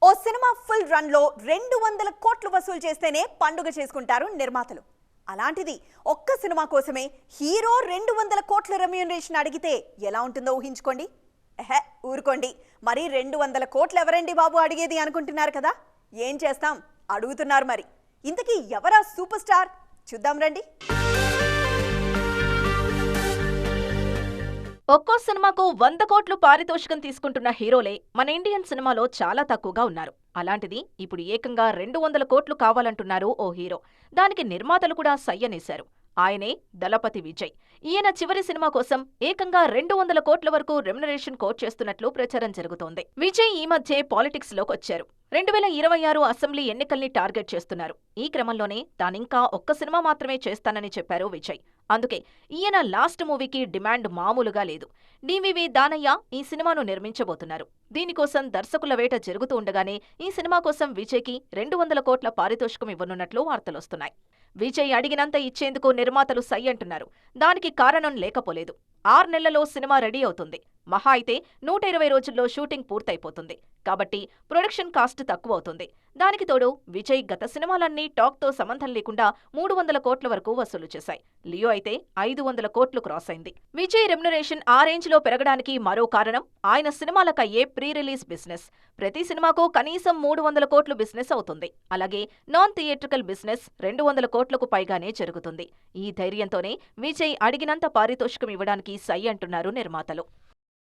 ఓ cinema full run లో 200 కోట్లు వసూలు చేస్తేనే పండుగ చేసుకుంటారు నిర్మాతలు. అలాంటిది ఒక్క సినిమా కోసమే హీరో 200 కోట్ల రెమ్యూనరేషన్ అడిగితే ఎలా ఉంటుందో ఊహించుకోండి. ఊరుకోండి, మరి 200 కోట్లు ఎవరండి బాబు అడిగేది అనుకుంటున్నారు కదా. ఏం చేస్తాం, అడుగుతున్నారు. మరి ఇంతకీ ఎవరా సూపర్ స్టార్ చూద్దాం రండి. ఒక్కో సినిమాకు 100 కోట్లు పారితోషికం తీసుకుంటున్న హీరోలే మన ఇండియన్ సినిమాలో చాలా తక్కువగా ఉన్నారు. అలాంటిది ఇప్పుడు ఏకంగా 200 కోట్లు కావాలంటున్నారు ఓ హీరో. దానికి నిర్మాతలు కూడా సయ్యనేశారు. ఆయనే దళపతి విజయ్. ఈయన చివరి సినిమా కోసం ఏకంగా 200 కోట్ల వరకు రెమ్యునరేషన్ కోట్ చేస్తున్నట్లు ప్రచారం జరుగుతోంది. విజయ్ ఈ మధ్యే పాలిటిక్స్ లోకొచ్చారు. 2026 అసెంబ్లీ ఎన్నికల్ని టార్గెట్ చేస్తున్నారు. ఈ క్రమంలోనే తానింకా ఒక్క సినిమా మాత్రమే చేస్తానని చెప్పారు విజయ్. అందుకే ఈయన లాస్ట్ మూవీకి డిమాండ్ మామూలుగా లేదు. డివివి దానయ్య ఈ సినిమాను నిర్మించబోతున్నారు. దీనికోసం దర్శకుల వేట జరుగుతూ ఉండగానే ఈ సినిమా కోసం విజయ్కి 200 కోట్ల పారితోషికం ఇవ్వనున్నట్లు వార్తలొస్తున్నాయి. విజయ్ అడిగినంత ఇచ్చేందుకు నిర్మాతలు సై అంటున్నారు. దానికి కారణం లేకపోలేదు. 6 నెలల్లో సినిమా రెడీ అవుతుంది. మహా అయితే 120 రోజుల్లో షూటింగ్ పూర్తయిపోతుంది. కాబట్టి ప్రొడక్షన్ కాస్ట్ తక్కువవుతుంది. దానికి తోడు విజయ్ గత సినిమాలన్నీ టాక్తో సంబంధం లేకుండా 300 కోట్ల వరకు వసూలు చేశాయి. లియో అయితే 500 కోట్లు క్రాస్ అయింది. విజయ్ రెమ్యునరేషన్ ఆ రేంజ్లో పెరగడానికి మరో కారణం ఆయన సినిమాలకయ్యే ప్రీ రిలీజ్ బిజినెస్. ప్రతి సినిమాకు కనీసం 300 కోట్లు బిజినెస్ అవుతుంది. అలాగే నాన్ థియేట్రికల్ బిజినెస్ 200 కోట్లకు పైగానే జరుగుతుంది. ఈ ధైర్యంతోనే విజయ్ అడిగినంత పారితోషికం ఇవ్వడానికి సై అంటున్నారు నిర్మాతలు.